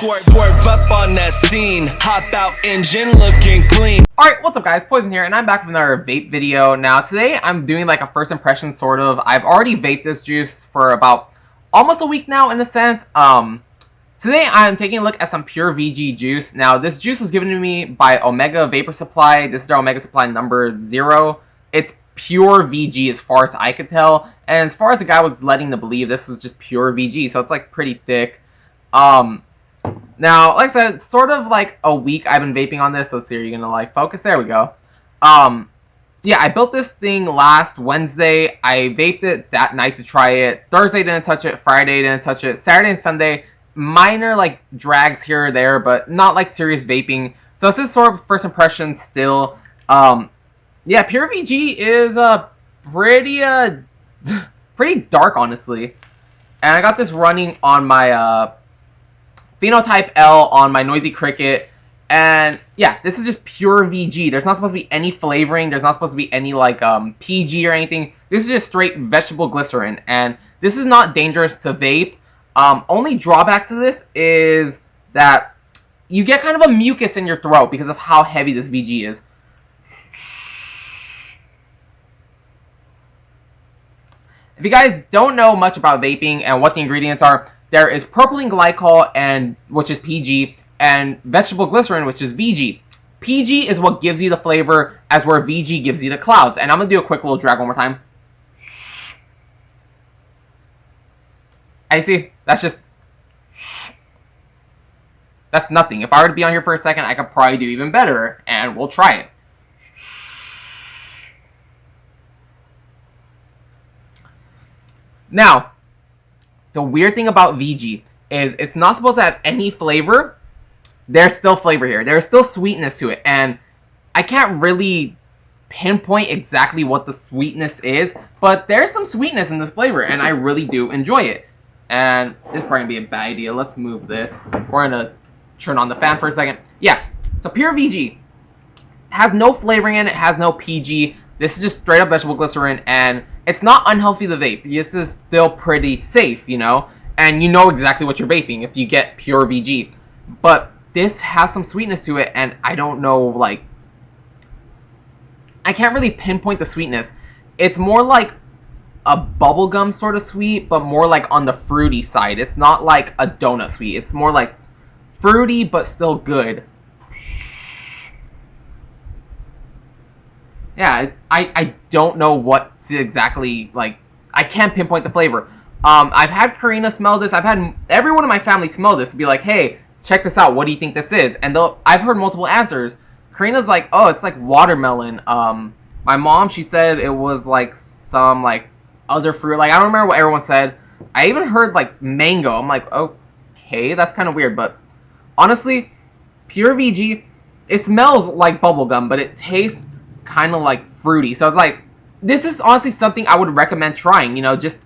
Swerve up on that scene, hop out engine looking clean. Alright, what's up guys, Poison here, and I'm back with another vape video. Now today I'm doing like a first impression sort of. I've already vaped this juice for about almost a week now in a sense. Today I'm taking a look at some pure VG juice. Now this juice was given to me by Omega Vapor Supply. This is their Omega Supply number 0. It's pure VG as far as I could tell. And as far as the guy was letting to believe, this is just pure VG, so it's like pretty thick. Now, like I said, it's sort of like a week I've been vaping on this. Let's see, are you gonna like focus? There we go. Yeah, I built this thing last Wednesday. I vaped it that night to try it. Thursday didn't touch it. Friday didn't touch it. Saturday and Sunday, minor like drags here or there, but not like serious vaping. So this is sort of first impression still. Yeah, pure VG is pretty dark, honestly. And I got this running on my Phenotype L on my Noisy Cricket, and yeah, this is just pure VG. There's not supposed to be any flavoring. There's not supposed to be any like PG or anything. This is just straight vegetable glycerin, and this is not dangerous to vape. Only drawback to this is that you get kind of a mucus in your throat because of how heavy this VG is. If you guys don't know much about vaping and what the ingredients are, there is propylene glycol, which is PG, and vegetable glycerin, which is VG. PG is what gives you the flavor, as where VG gives you the clouds. And I'm going to do a quick little drag one more time. I see, that's nothing. If I were to be on here for a second, I could probably do even better, and we'll try it. Now, the weird thing about VG is it's not supposed to have any flavor. There's still flavor here. There's still sweetness to it. And I can't really pinpoint exactly what the sweetness is, but there's some sweetness in this flavor, and I really do enjoy it. And this is probably going to be a bad idea. Let's move this. We're going to turn on the fan for a second. Yeah, so pure VG. Has no flavoring in it. Has no PG. This is just straight up vegetable glycerin, and it's not unhealthy to vape. This is still pretty safe, you know? And you know exactly what you're vaping if you get pure VG. But this has some sweetness to it, and I don't know, like... I can't really pinpoint the sweetness. It's more like a bubblegum sort of sweet, but more like on the fruity side. It's not like a donut sweet. It's more like fruity, but still good. Yeah, I don't know what to exactly, like, I can't pinpoint the flavor. I've had Karina smell this. I've had everyone in my family smell this and be like, hey, check this out. What do you think this is? And I've heard multiple answers. Karina's like, oh, it's like watermelon. My mom, she said it was like some, like, other fruit. Like, I don't remember what everyone said. I even heard, like, mango. I'm like, okay, that's kind of weird. But honestly, pure VG, it smells like bubblegum, but it tastes kind of like fruity. So it's like, this is honestly something I would recommend trying. You know, just,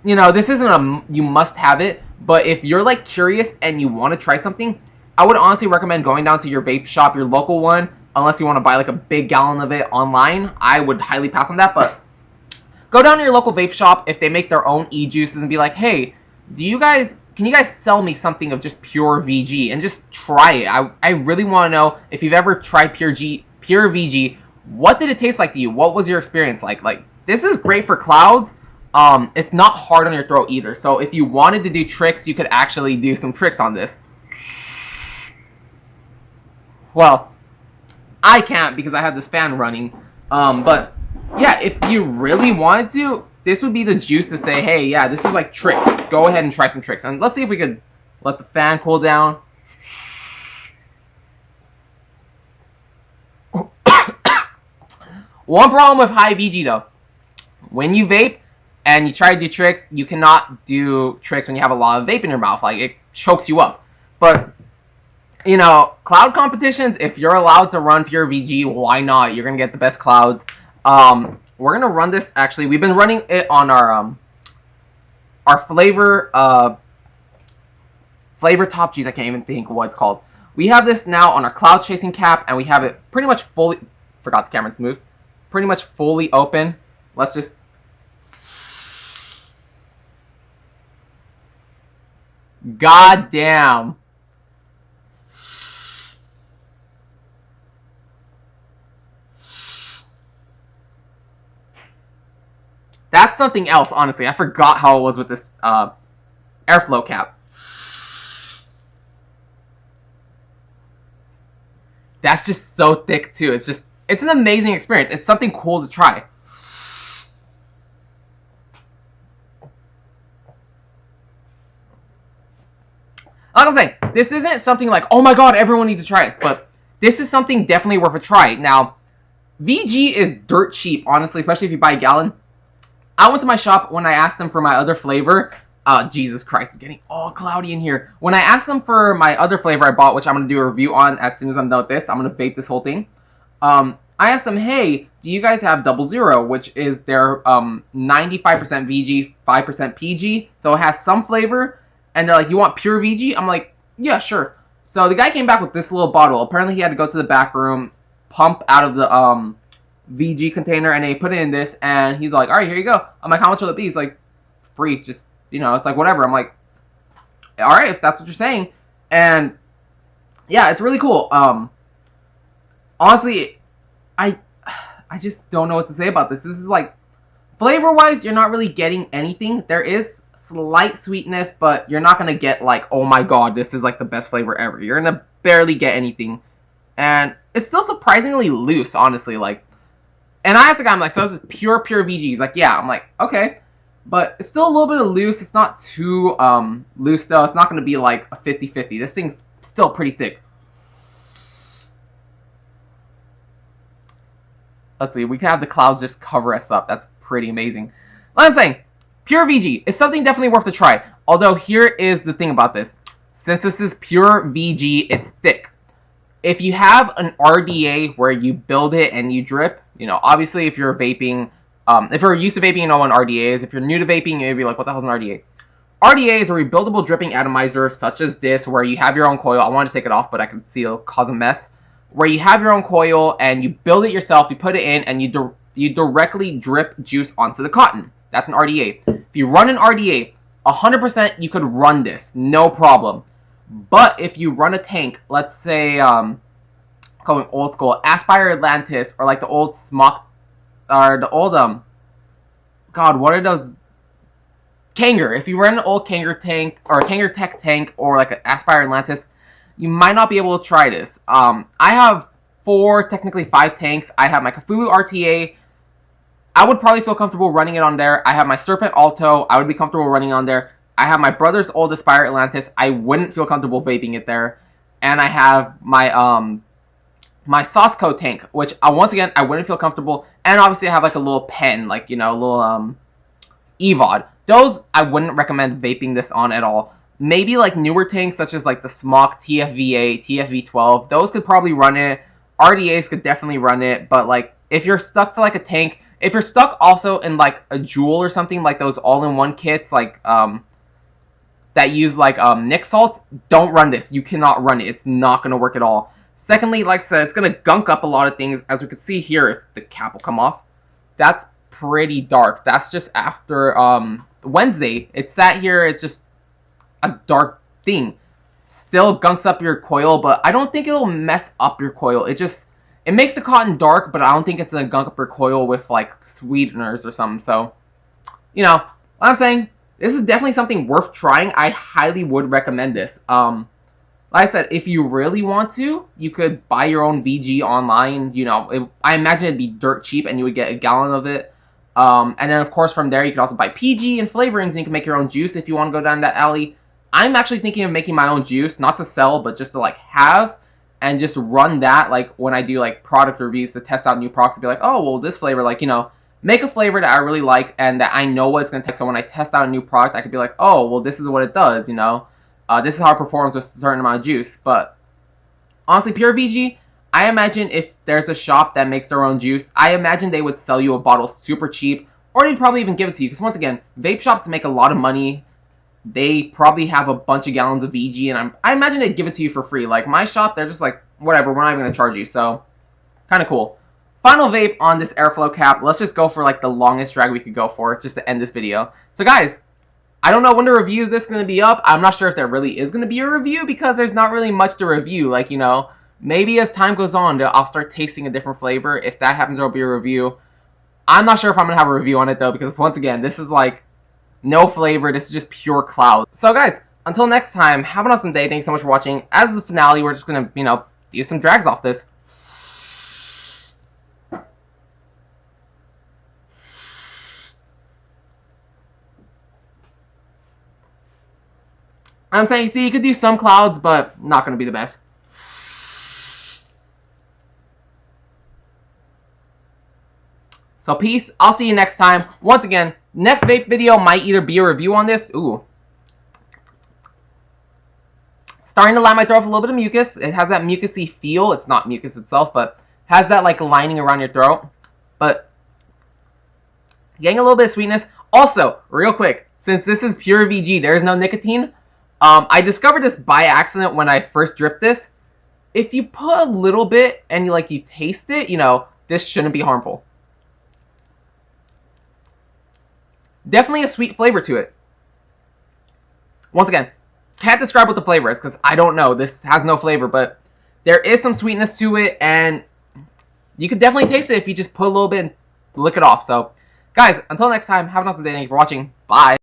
you know, this isn't a you must have it, but if you're like curious and you want to try something, I would honestly recommend going down to your vape shop, your local one, unless you want to buy like a big gallon of it online. I would highly pass on that, but go down to your local vape shop if they make their own e-juices and be like, hey, can you guys sell me something of just pure VG, and just try it. I really want to know if you've ever tried pure VG. What did it taste like to you? What was your experience like? Like, this is great for clouds. It's not hard on your throat either. So if you wanted to do tricks, you could actually do some tricks on this. Well, I can't because I have this fan running. But yeah, if you really wanted to, this would be the juice to say, hey, yeah, this is like tricks. Go ahead and try some tricks. And let's see if we could let the fan cool down. One problem with high VG though, when you vape and you try to do tricks, you cannot do tricks when you have a lot of vape in your mouth. Like, it chokes you up. But, you know, cloud competitions, if you're allowed to run pure VG, why not? You're going to get the best clouds. We're going to run this, actually. We've been running it on our flavor top, geez, I can't even think what it's called. We have this now on our cloud chasing cap, and we have it pretty much fully, forgot the camera's moved. Pretty much fully open. Let's just... God damn. That's something else, honestly. I forgot how it was with this airflow cap. That's just so thick too. It's an amazing experience. It's something cool to try. Like I'm saying, this isn't something like, oh my god, everyone needs to try this, but this is something definitely worth a try. Now, VG is dirt cheap, honestly, especially if you buy a gallon. I went to my shop when I asked them for my other flavor. Jesus Christ, it's getting all cloudy in here. When I asked them for my other flavor I bought, which I'm going to do a review on as soon as I'm done with this, I'm going to vape this whole thing. I asked them, hey, do you guys have 00, which is their 95% VG, 5% PG, so it has some flavor. And they're like, you want pure VG? I'm like, yeah, sure. So the guy came back with this little bottle. Apparently he had to go to the back room, pump out of the VG container, and then he put it in this, and he's like, all right, here you go. I'm like, how much will it be? He's like, free, just, you know, it's like, whatever. I'm like, all right, if that's what you're saying. And yeah, it's really cool. Honestly, I just don't know what to say about this. This is like, flavor-wise, you're not really getting anything. There is slight sweetness, but you're not going to get like, oh my god, this is like the best flavor ever. You're going to barely get anything. And it's still surprisingly loose, honestly. Like, and I asked the guy, I'm like, so this is pure VG? He's like, yeah. I'm like, okay. But it's still a little bit of loose. It's not too loose, though. It's not going to be like a 50-50. This thing's still pretty thick. Let's see. We can have the clouds just cover us up. That's pretty amazing. Like I'm saying, pure VG is something definitely worth a try. Although, here is the thing about this. Since this is pure VG, it's thick. If you have an RDA where you build it and you drip, you know, obviously if you're vaping, if you're used to vaping, you know what an RDA is. If you're new to vaping, you may be like, what the hell is an RDA? RDA is a rebuildable dripping atomizer, such as this, where you have your own coil. I wanted to take it off, but I can see it'll cause a mess. Where you have your own coil and you build it yourself, you put it in, and you directly drip juice onto the cotton. That's an RDA. If you run an RDA, 100% you could run this, no problem. But if you run a tank, let's say, going old school, Aspire Atlantis, or like the old Smock, or the old, God, what are those? Kanger. If you run an old Kanger tank, or a Kanger Tech tank, or like an Aspire Atlantis, you might not be able to try this. I have 4, technically 5 tanks. I have my Cthulhu RTA. I would probably feel comfortable running it on there. I have my Serpent Alto. I would be comfortable running on there. I have my brother's old Aspire Atlantis. I wouldn't feel comfortable vaping it there. And I have my my Sosco tank, which once again I wouldn't feel comfortable. And obviously I have like a little pen, like, you know, a little EVOD. Those I wouldn't recommend vaping this on at all. Maybe like newer tanks such as like the Smock TFV8, TFV12. Those could probably run it. RDAs could definitely run it. But like if you're stuck to like a tank, if you're stuck also in like a Joule or something, like those all-in-one kits, like that use like Nick salts, don't run this. You cannot run it. It's not going to work at all. Secondly, like I said, it's going to gunk up a lot of things. As we can see here, if the cap will come off, that's pretty dark. That's just after Wednesday. It sat here. It's just a dark thing. Still gunks up your coil, but I don't think it'll mess up your coil. It makes the cotton dark, but I don't think it's going to gunk up your coil with like sweeteners or something. So, you know, what I'm saying, this is definitely something worth trying. I highly would recommend this. Like I said, if you really want to, you could buy your own VG online. You know, I imagine it'd be dirt cheap, and you would get a gallon of it. And then, of course, from there, you could also buy PG and flavorings, and you can make your own juice if you want to go down that alley. I'm actually thinking of making my own juice, not to sell, but just to, like, have, and just run that, like, when I do, like, product reviews to test out new products, to be like, oh, well, this flavor, like, you know, make a flavor that I really like, and that I know what it's going to take, so when I test out a new product, I could be like, oh, well, this is what it does, you know? This is how it performs with a certain amount of juice. But honestly, pure VG, I imagine if there's a shop that makes their own juice, I imagine they would sell you a bottle super cheap, or they'd probably even give it to you. Because once again, vape shops make a lot of money. They probably have a bunch of gallons of VG, and I imagine they'd give it to you for free. Like my shop, they're just like, whatever, we're not even going to charge you. So, kind of cool. Final vape on this airflow cap. Let's just go for like the longest drag we could go for, just to end this video. So guys, I don't know when the review of this is going to be up. I'm not sure if there really is going to be a review because there's not really much to review. Like, you know, maybe as time goes on, I'll start tasting a different flavor. If that happens, there'll be a review. I'm not sure if I'm gonna have a review on it though, because once again, this is like no flavor. This is just pure cloud. So guys, until next time, have an awesome day. Thanks so much for watching. As the finale, we're just gonna, use some drags off this. I'm saying, see, you could do some clouds, but not gonna be the best. So peace. I'll see you next time. Once again, next vape video might either be a review on this. Ooh. Starting to line my throat with a little bit of mucus. It has that mucusy feel. It's not mucus itself, but has that like lining around your throat. But getting a little bit of sweetness. Also, real quick, since this is pure VG, there is no nicotine. I discovered this by accident when I first dripped this. If you put a little bit and you taste it, this shouldn't be harmful. Definitely a sweet flavor to it. Once again, can't describe what the flavor is because I don't know. This has no flavor, but there is some sweetness to it, and you can definitely taste it if you just put a little bit and lick it off. So, guys, until next time, have an awesome day. Thank you for watching. Bye.